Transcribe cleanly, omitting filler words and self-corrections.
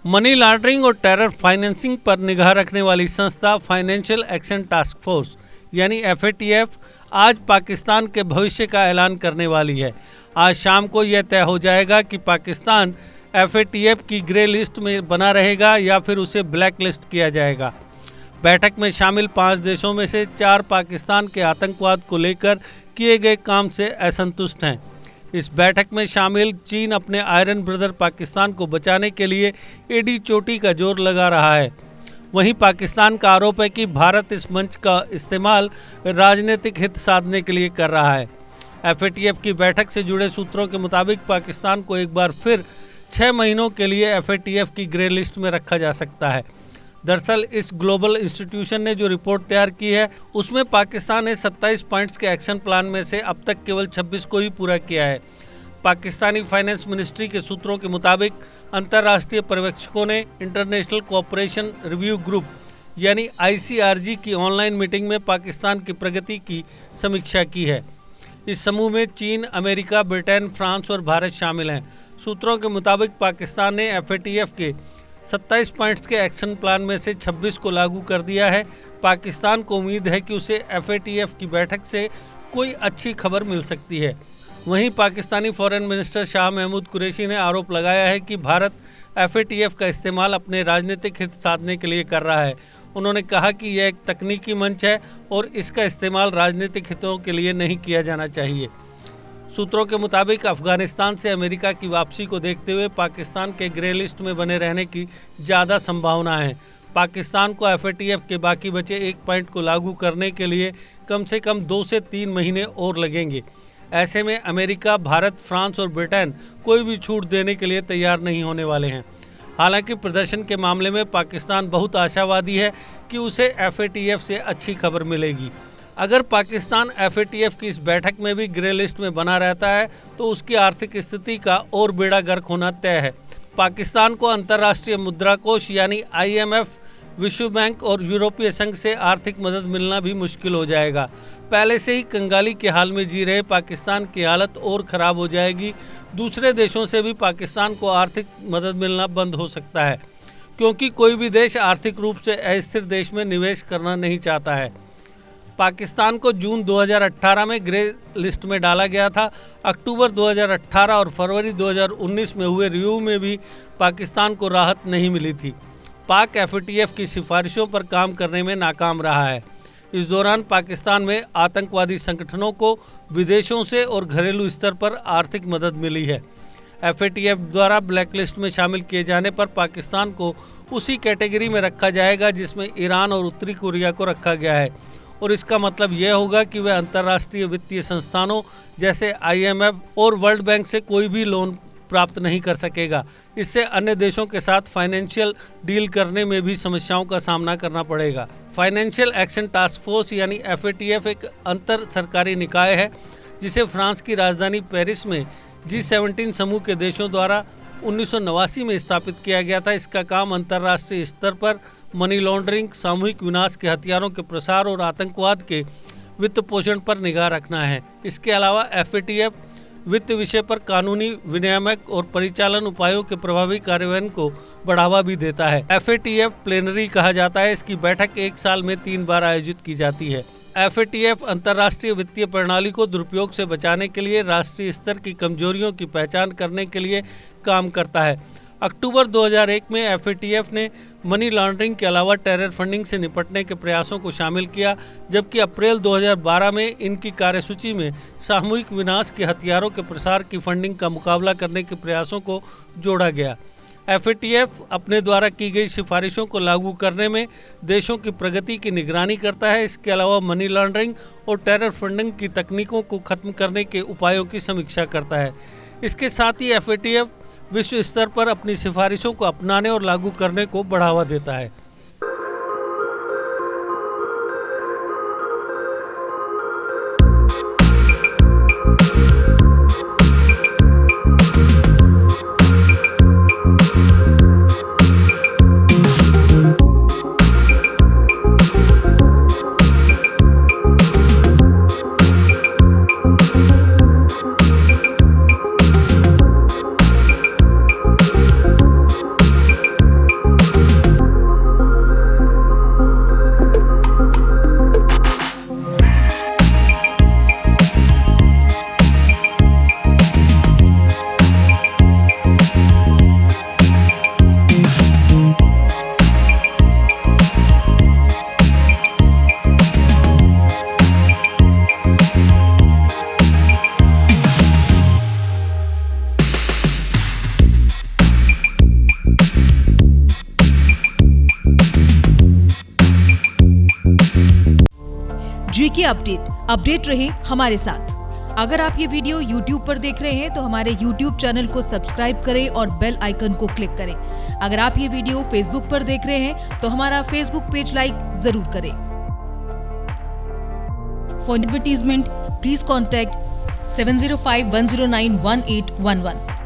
Money laundering और terror financing पर निगाह रखने वाली संस्था फाइनेंशियल एक्शन टास्क फोर्स यानी FATF आज पाकिस्तान के भविष्य का ऐलान करने वाली है। आज शाम को यह तय हो जाएगा कि पाकिस्तान FATF की ग्रे लिस्ट में बना रहेगा या फिर उसे ब्लैक लिस्ट किया जाएगा। बैठक में शामिल 5 देशों में से 4 पाकिस्तान के आतंकवाद को लेकर किए गए काम से असंतुष्ट हैं। इस बैठक में शामिल चीन अपने आयरन ब्रदर पाकिस्तान को बचाने के लिए एड़ी चोटी का जोर लगा रहा है। वहीं पाकिस्तान का आरोप है कि भारत इस मंच का इस्तेमाल राजनीतिक हित साधने के लिए कर रहा है। FATF की बैठक से जुड़े सूत्रों के मुताबिक पाकिस्तान को एक बार फिर 6 महीनों के लिए FATF की ग्रे लिस्ट में रखा जा सकता है। दरअसल इस ग्लोबल इंस्टीट्यूशन ने जो रिपोर्ट तैयार की है उसमें पाकिस्तान ने 27 पॉइंट्स के एक्शन प्लान में से अब तक केवल 26 को ही पूरा किया है। पाकिस्तानी फाइनेंस मिनिस्ट्री के सूत्रों के मुताबिक अंतर्राष्ट्रीय पर्यवेक्षकों ने इंटरनेशनल कोऑपरेशन रिव्यू ग्रुप यानी ICRG की ऑनलाइन मीटिंग में पाकिस्तान की प्रगति की समीक्षा की है। इस समूह में चीन, अमेरिका, ब्रिटेन, फ्रांस और भारत शामिल हैं। सूत्रों के मुताबिक पाकिस्तान ने FATF के 27 पॉइंट्स के एक्शन प्लान में से 26 को लागू कर दिया है। पाकिस्तान को उम्मीद है कि उसे FATF की बैठक से कोई अच्छी खबर मिल सकती है। वहीं पाकिस्तानी फॉरेन मिनिस्टर शाह महमूद कुरैशी ने आरोप लगाया है कि भारत FATF का इस्तेमाल अपने राजनीतिक हित साधने के लिए कर रहा है। उन्होंने कहा कि यह एक तकनीकी मंच है और इसका इस्तेमाल राजनीतिक हितों के लिए नहीं किया जाना चाहिए। सूत्रों के मुताबिक अफगानिस्तान से अमेरिका की वापसी को देखते हुए पाकिस्तान के ग्रे लिस्ट में बने रहने की ज़्यादा संभावना है। पाकिस्तान को FATF के बाकी बचे 1 पॉइंट को लागू करने के लिए कम से कम 2 से 3 महीने और लगेंगे। ऐसे में अमेरिका, भारत, फ्रांस और ब्रिटेन कोई भी छूट देने के लिए तैयार नहीं होने वाले हैं। हालांकि प्रदर्शन के मामले में पाकिस्तान बहुत आशावादी है कि उसे FATF से अच्छी खबर मिलेगी। अगर पाकिस्तान FATF की इस बैठक में भी ग्रे लिस्ट में बना रहता है तो उसकी आर्थिक स्थिति का और बेड़ा गर्क होना तय है। पाकिस्तान को अंतर्राष्ट्रीय मुद्रा कोष यानी IMF, विश्व बैंक और यूरोपीय संघ से आर्थिक मदद मिलना भी मुश्किल हो जाएगा। पहले से ही कंगाली के हाल में जी रहे पाकिस्तान की हालत और ख़राब हो जाएगी। दूसरे देशों से भी पाकिस्तान को आर्थिक मदद मिलना बंद हो सकता है, क्योंकि कोई भी देश आर्थिक रूप से अस्थिर देश में निवेश करना नहीं चाहता है। पाकिस्तान को जून 2018 में ग्रे लिस्ट में डाला गया था। अक्टूबर 2018 और फरवरी 2019 में हुए रिव्यू में भी पाकिस्तान को राहत नहीं मिली थी। पाक FATF की सिफारिशों पर काम करने में नाकाम रहा है। इस दौरान पाकिस्तान में आतंकवादी संगठनों को विदेशों से और घरेलू स्तर पर आर्थिक मदद मिली है। FATF द्वारा ब्लैक लिस्ट में शामिल किए जाने पर पाकिस्तान को उसी कैटेगरी में रखा जाएगा जिसमें ईरान और उत्तरी कोरिया को रखा गया है, और इसका मतलब यह होगा कि वह अंतर्राष्ट्रीय वित्तीय संस्थानों जैसे IMF और वर्ल्ड बैंक से कोई भी लोन प्राप्त नहीं कर सकेगा। इससे अन्य देशों के साथ फाइनेंशियल डील करने में भी समस्याओं का सामना करना पड़ेगा। फाइनेंशियल एक्शन टास्क फोर्स यानी FATF एक अंतर सरकारी निकाय है जिसे फ्रांस की राजधानी पेरिस में G17 समूह के देशों द्वारा 1989 में स्थापित किया गया था। इसका काम अंतर्राष्ट्रीय स्तर पर मनी लॉन्ड्रिंग, सामूहिक विनाश के हथियारों के प्रसार और आतंकवाद के वित्त पोषण पर निगाह रखना है। इसके अलावा FATF वित्त विषय पर कानूनी विनियामक और परिचालन उपायों के प्रभावी कार्यान्वयन को बढ़ावा भी देता है। FATF प्लेनरी कहा जाता है। इसकी बैठक 1 साल में 3 बार आयोजित की जाती है। FATF अंतर्राष्ट्रीय वित्तीय प्रणाली को दुरुपयोग से बचाने के लिए राष्ट्रीय स्तर की कमजोरियों की पहचान करने के लिए काम करता है। अक्टूबर 2001 में FATF ने मनी लॉन्ड्रिंग के अलावा टेरर फंडिंग से निपटने के प्रयासों को शामिल किया, जबकि अप्रैल 2012 में इनकी कार्यसूची में सामूहिक विनाश के हथियारों के प्रसार की फंडिंग का मुकाबला करने के प्रयासों को जोड़ा गया। FATF अपने द्वारा की गई सिफारिशों को लागू करने में देशों की प्रगति की निगरानी करता है। इसके अलावा मनी लॉन्ड्रिंग और टेरर फंडिंग की तकनीकों को खत्म करने के उपायों की समीक्षा करता है। इसके साथ ही FATF विश्व स्तर पर अपनी सिफारिशों को अपनाने और लागू करने को बढ़ावा देता है। GK अपडेट रहे हमारे साथ। अगर आप ये वीडियो YouTube पर देख रहे हैं तो हमारे YouTube चैनल को सब्सक्राइब करें और बेल आइकन को क्लिक करें। अगर आप ये वीडियो Facebook पर देख रहे हैं तो हमारा Facebook पेज लाइक जरूर करें। For advertisement please contact 705-109-1811।